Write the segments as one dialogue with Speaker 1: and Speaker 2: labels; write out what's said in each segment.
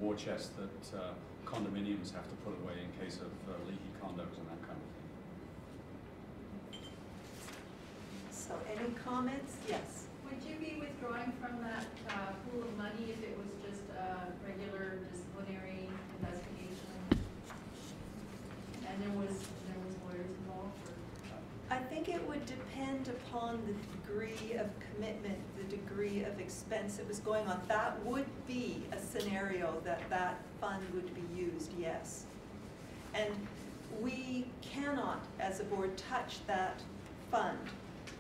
Speaker 1: war chest that condominiums have to put away in case of leaky condos and that kind of thing.
Speaker 2: So any comments? Yes.
Speaker 3: Would you be withdrawing from that pool of money if it was just a regular disciplinary investigation and there was lawyers involved? Or?
Speaker 2: I think it would depend upon the degree of commitment, the degree of expense that was going on. That would be a scenario that fund would be used, yes. And we cannot, as a board, touch that fund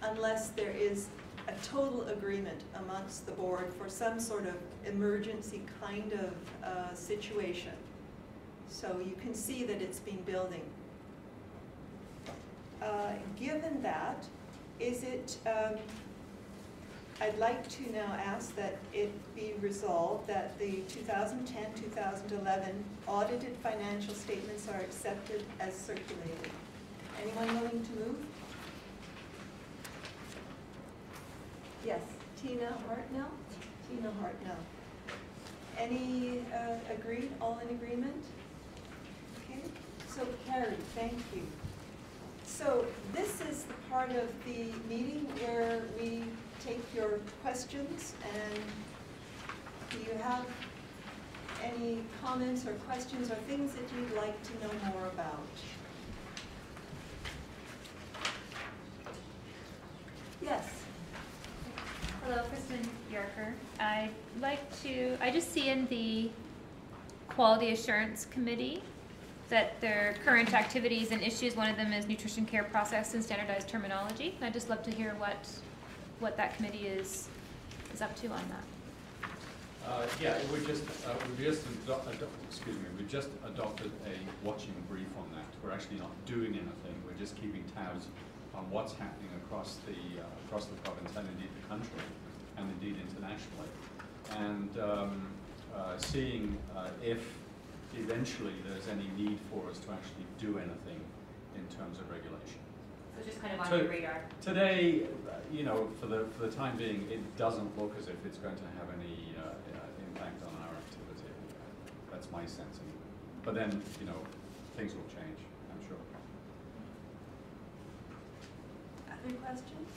Speaker 2: unless there is a total agreement amongst the board for some sort of emergency kind of situation. So you can see that it's been building. Given that, is it, I'd like to now ask that it be resolved that the 2010-2011 audited financial statements are accepted as circulated. Anyone willing to move? Yes, Tina Hartnell? Tina Hartnell. Any agreed? All in agreement? Okay, so carried, thank you. So this is the part of the meeting where we take your questions, and do you have any comments or questions or things that you'd like to know more about? Yes.
Speaker 4: Hello, Kristen Yorker. I just see in the Quality Assurance Committee that their current activities and issues, one of them is nutrition care process and standardized terminology. I'd just love to hear what that committee is up to on that.
Speaker 1: Yeah, we just adopted a watching brief on that. We're actually not doing anything. We're just keeping tabs on what's happening across the province and indeed the country, and indeed internationally, and seeing if eventually there's any need for us to actually do anything in terms of regulation.
Speaker 4: So just kind of on your radar.
Speaker 1: Today, you know, for the time being, it doesn't look as if it's going to have any impact on our activity. That's my sense. But then, you know, things will change, I'm sure.
Speaker 2: Other questions?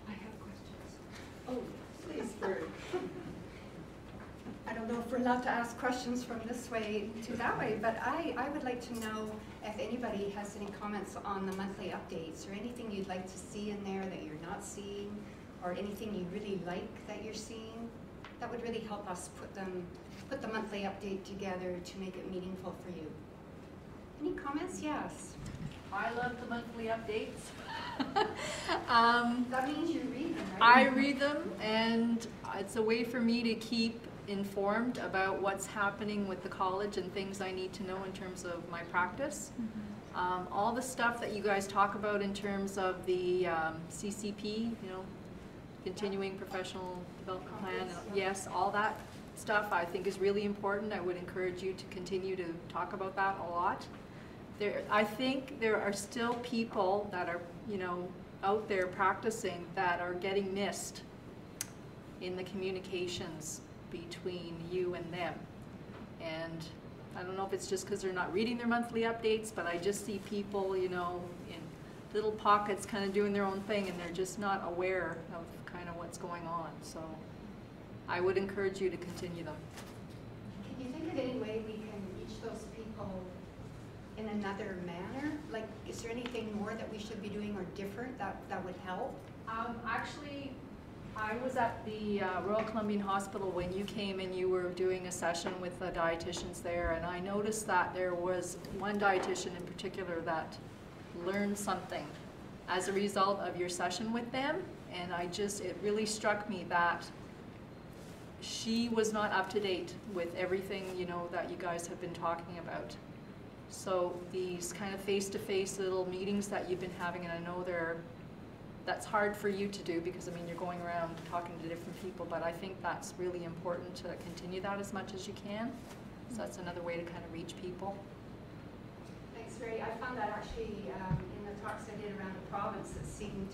Speaker 5: I have questions.
Speaker 2: Oh, please, Bert.
Speaker 5: I don't know if we're allowed to ask questions from this way to that way, but I would like to know if anybody has any comments on the monthly updates or anything you'd like to see in there that you're not seeing, or anything you really like that you're seeing. That would really help us put the monthly update together to make it meaningful for you. Any comments? Yes.
Speaker 3: I love the monthly updates.
Speaker 5: That means you read them, right?
Speaker 6: I read them, and it's a way for me to keep informed about what's happening with the college and things I need to know in terms of my practice. Mm-hmm. All the stuff that you guys talk about in terms of the CCP, you know, continuing professional development plan, yes, all that stuff I think is really important. I would encourage you to continue to talk about that a lot. I think there are still people that are, you know, out there practicing that are getting missed in the communications between you and them. And I don't know if it's just because they're not reading their monthly updates, but I just see people, you know, in little pockets kind of doing their own thing, and they're just not aware of kind of what's going on. So I would encourage you to continue them.
Speaker 5: Can you think of any way we can reach those people in another manner? Like, is there anything more that we should be doing or different that would help?
Speaker 6: Actually, I was at the Royal Columbian Hospital when you came and you were doing a session with the dietitians there, and I noticed that there was one dietitian in particular that learned something as a result of your session with them, and it really struck me that she was not up to date with everything, you know, that you guys have been talking about. So these kind of face-to-face little meetings that you've been having, and I know that's hard for you to do because, I mean, you're going around talking to different people, but I think that's really important to continue that as much as you can. So that's another way to kind of reach people.
Speaker 5: Thanks, Ray. I found that actually in the talks I did around the province, it seemed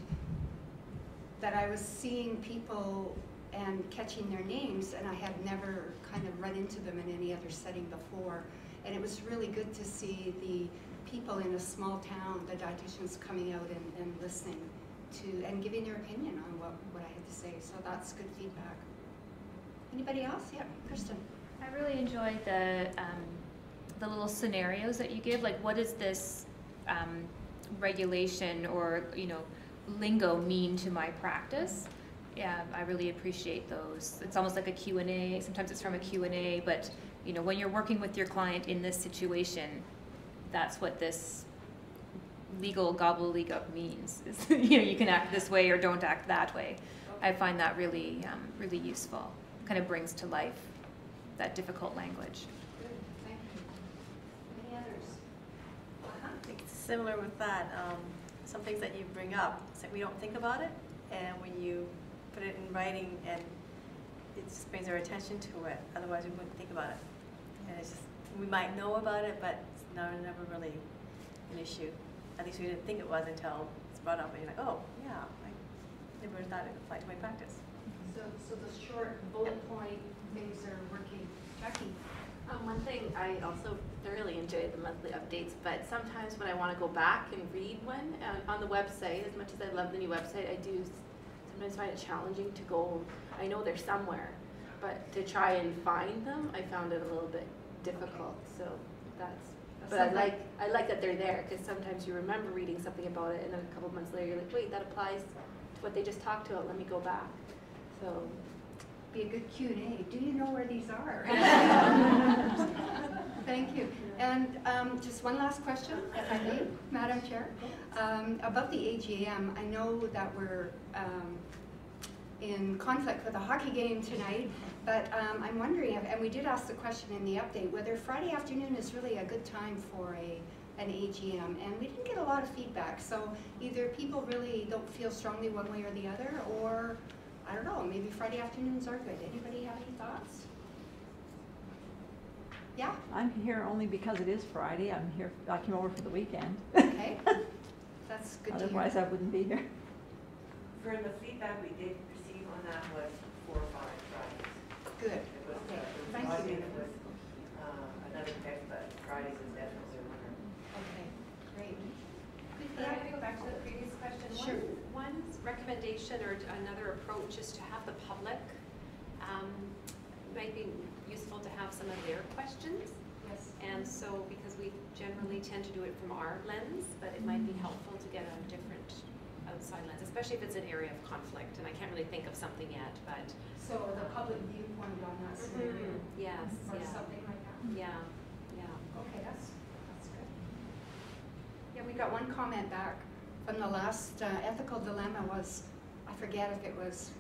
Speaker 5: that I was seeing people and catching their names, and I had never kind of run into them in any other setting before. And it was really good to see the people in a small town, the dietitians, coming out and listening to and giving their opinion on what I had to say. So that's good feedback. Anybody else? Yeah, Kristen.
Speaker 4: I really enjoyed the little scenarios that you give. Like, what does this regulation or lingo mean to my practice? Yeah, I really appreciate those. It's almost like a Q&A. Sometimes it's from a Q&A, but when you're working with your client in this situation, that's what this legal gobbledygook means. You can act this way or don't act that way. I find that really, really useful. Kind of brings to life that difficult language.
Speaker 5: Good, thank you. Any others?
Speaker 7: I think it's similar with that. Some things that you bring up, it's like we don't think about it, and when you put it in writing, and it just brings our attention to it. Otherwise, we wouldn't think about it. And it's just, we might know about it, but it's never really an issue. At least we didn't think it was until it's brought up, and you're like, oh, yeah, I never thought it applied to my practice.
Speaker 5: So the short bullet point things are working. Jackie?
Speaker 8: One thing, I also thoroughly enjoyed the monthly updates, but sometimes when I want to go back and read one on the website, as much as I love the new website, I do sometimes find it challenging to go, I know they're somewhere, but to try and find them, I found it a little bit difficult. So but I like that they're there, because sometimes you remember reading something about it, and then a couple months later you're like, wait, that applies to what they just talked about, let me go back. So
Speaker 5: be a good Q&A. Do you know where these are? Thank you. And just one last question, if I may, Madam Chair. About the AGM, I know that we're in conflict with a hockey game tonight, but I'm wondering, and we did ask the question in the update, whether Friday afternoon is really a good time for an AGM, and we didn't get a lot of feedback. So either people really don't feel strongly one way or the other, or I don't know, maybe Friday afternoons are good. Anybody have any thoughts? Yeah?
Speaker 9: I'm here only because it is Friday. I came over for the weekend.
Speaker 5: Okay. That's good to hear.
Speaker 9: Otherwise I wouldn't be here.
Speaker 10: For the feedback we did receive on that was 4 or 5 Fridays.
Speaker 5: Good.
Speaker 10: It was,
Speaker 5: Okay.
Speaker 10: it was
Speaker 5: Thank
Speaker 10: Monday
Speaker 5: you.
Speaker 10: with another pick, but Fridays is definitely a winner.
Speaker 5: Okay, great.
Speaker 11: Can I go back to the previous question?
Speaker 5: Sure.
Speaker 11: One recommendation or another approach is to have the public, might be useful to have some of their questions.
Speaker 5: Yes.
Speaker 11: And so, because we generally tend to do it from our lens, but it might be helpful to get a different outside lens, especially if it's an area of conflict. And I can't really think of something yet, but.
Speaker 5: So the public viewpoint on that scenario.
Speaker 11: Yes,
Speaker 5: or
Speaker 11: yeah.
Speaker 5: something like that.
Speaker 11: Yeah, yeah.
Speaker 5: Okay, that's good. Yeah, we got one comment back from the last ethical dilemma was, I forget if it was,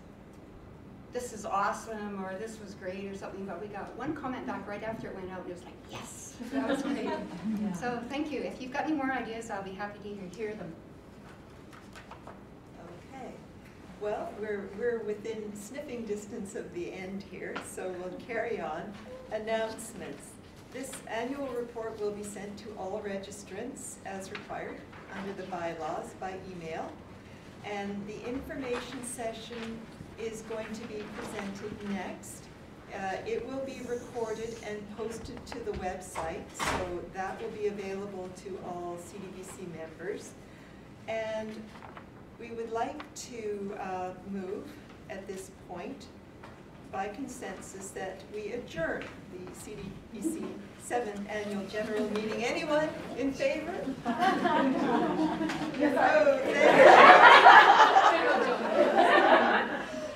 Speaker 5: this is awesome or this was great or something, but we got one comment back right after it went out and it was like, yes, that was great.
Speaker 9: Yeah.
Speaker 5: So thank you. If you've got any more ideas, I'll be happy to hear them.
Speaker 2: Okay. Well, we're within sniffing distance of the end here, so we'll carry on. Announcements. This annual report will be sent to all registrants as required under the bylaws by email. And the information session is going to be presented next. It will be recorded and posted to the website, so that will be available to all CDBC members. And we would like to move at this point by consensus that we adjourn the CDBC 7th Annual General Meeting. Anyone in favor?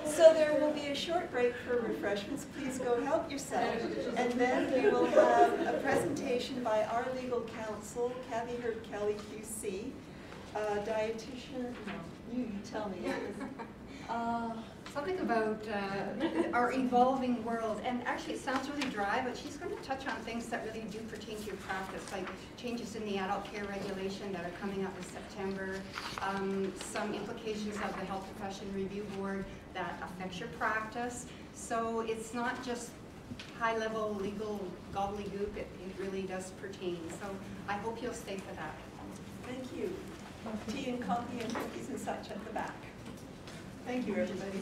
Speaker 2: So there will be a short break for refreshments. Please go help yourself. And then we will have a presentation by our legal counsel, Kathy Herb-Kelly, QC, dietitian. No, you tell me.
Speaker 5: Something about our evolving world, and actually it sounds really dry, but she's going to touch on things that really do pertain to your practice, like changes in the adult care regulation that are coming up in September, some implications of the Health Profession Review Board that affects your practice. So it's not just high-level legal gobbledygook, it really does pertain. So I hope you'll stay for that.
Speaker 2: Thank you. Tea and coffee and cookies and such at the back. Thank you, everybody.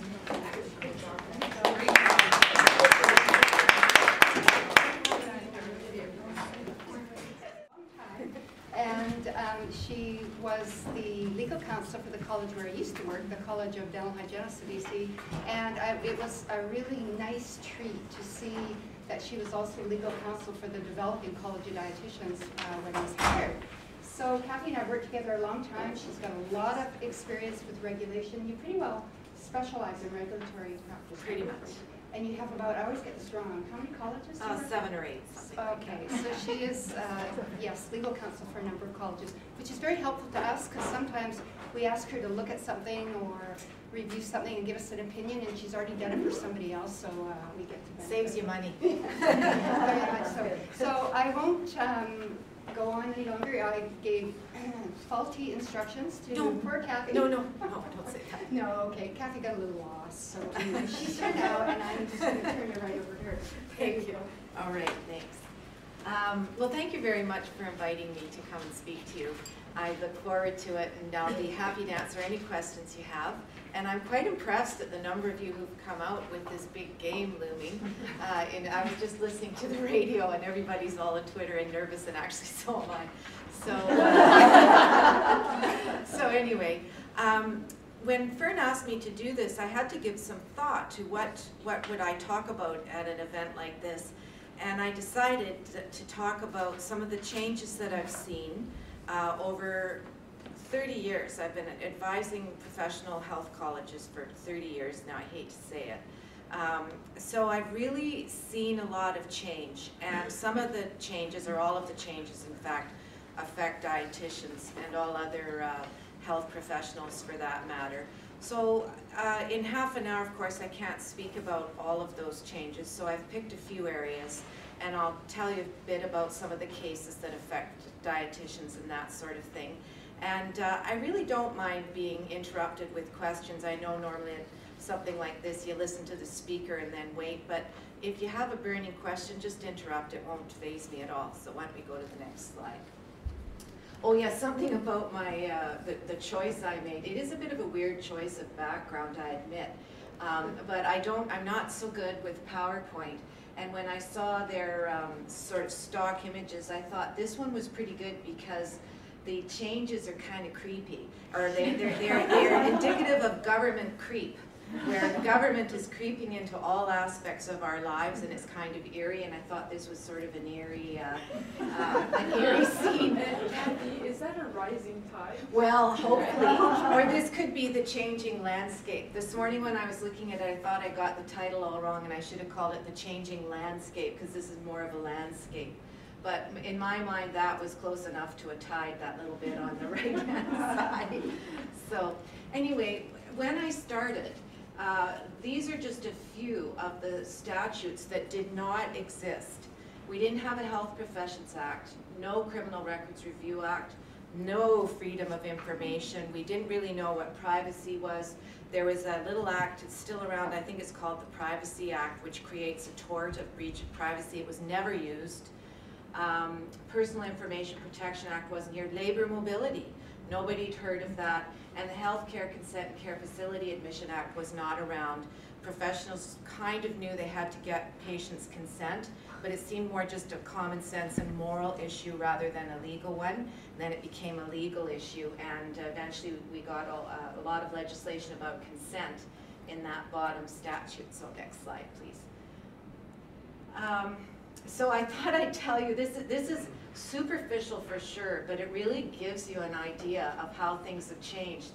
Speaker 5: counsel for the college where I used to work, the College of Dental Hygienists, CDBC, and it was a really nice treat to see that she was also legal counsel for the developing College of Dietitians when I was hired. So Kathy and I have worked together a long time. She's got a lot of experience with regulation. You pretty well specialize in regulatory practice.
Speaker 7: Pretty much.
Speaker 5: And you have about, I always get this wrong, how many colleges do you work
Speaker 7: 7 or 8, something like
Speaker 5: Okay, so she is, yes, legal counsel for a number of colleges, which is very helpful to us because sometimes we ask her to look at something or review something and give us an opinion, and she's already done it for somebody else, so we get to benefit.
Speaker 7: Saves you money.
Speaker 5: Very much so. So I won't go on any longer. I gave faulty instructions to poor Kathy.
Speaker 7: No, don't say that.
Speaker 5: No, okay. Kathy got a little lost, so she's here now, and I'm just going to turn it right over to her.
Speaker 7: Thank you. All right, thanks. Well, thank you very much for inviting me to come and speak to you. I look forward to it, and I'll be happy to answer any questions you have. And I'm quite impressed at the number of you who've come out with this big game looming. And I was just listening to the radio, and everybody's all on Twitter and nervous, and actually so am I. So, so anyway, when Fern asked me to do this, I had to give some thought to what would I talk about at an event like this. And I decided to talk about some of the changes that I've seen over 30 years. I've been advising professional health colleges for 30 years now. I hate to say it. So I've really seen a lot of change, and some of the changes, or all of the changes in fact, affect dietitians and all other health professionals for that matter. So in half an hour, of course, I can't speak about all of those changes, so I've picked a few areas, and I'll tell you a bit about some of the cases that affect dietitians and that sort of thing. And I really don't mind being interrupted with questions. I know normally at something like this you listen to the speaker and then wait, but if you have a burning question, just interrupt. It won't faze me at all. So why don't we go to the next slide. Oh yeah, something about my the choice I made. It is a bit of a weird choice of background, I admit, but I'm not so good with PowerPoint. And when I saw their sort of stock images, I thought this one was pretty good because the changes are kind of creepy, or they're indicative of government creep, where the government is creeping into all aspects of our lives, and it's kind of eerie. And I thought this was sort of an eerie scene.
Speaker 6: Kathy, is that a rising tide?
Speaker 7: Well, hopefully, or this could be the changing landscape. This morning when I was looking at it, I thought I got the title all wrong, and I should have called it the changing landscape, because this is more of a landscape. But in my mind, that was close enough to a tide, that little bit on the right-hand side. So anyway, when I started, these are just a few of the statutes that did not exist. We didn't have a Health Professions Act, no Criminal Records Review Act, no Freedom of Information. We didn't really know what privacy was. There was a little act, it's still around, I think it's called the Privacy Act, which creates a tort of breach of privacy. It was never used. Personal Information Protection Act wasn't here. Labor mobility, nobody'd heard of that. And the Healthcare Consent and Care Facility Admission Act was not around. Professionals kind of knew they had to get patients' consent, but it seemed more just a common sense and moral issue rather than a legal one. And then it became a legal issue, and eventually we got a lot of legislation about consent in that bottom statute. So next slide, please. So I thought I'd tell you, this is superficial for sure, but it really gives you an idea of how things have changed.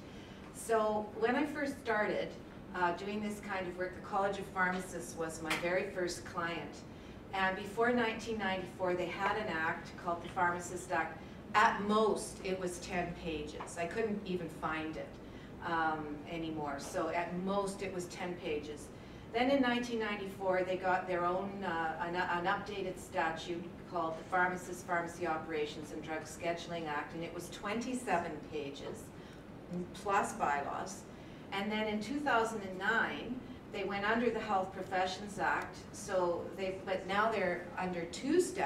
Speaker 7: So when I first started doing this kind of work, the College of Pharmacists was my very first client. And before 1994, they had an act called the Pharmacist Act. At most, it was 10 pages. I couldn't even find it anymore. So at most, it was 10 pages. Then in 1994, they got their own, an updated statute called the Pharmacist Pharmacy Operations and Drug Scheduling Act, and it was 27 pages, plus bylaws. And then in 2009, they went under the Health Professions Act, but now they're under two statutes.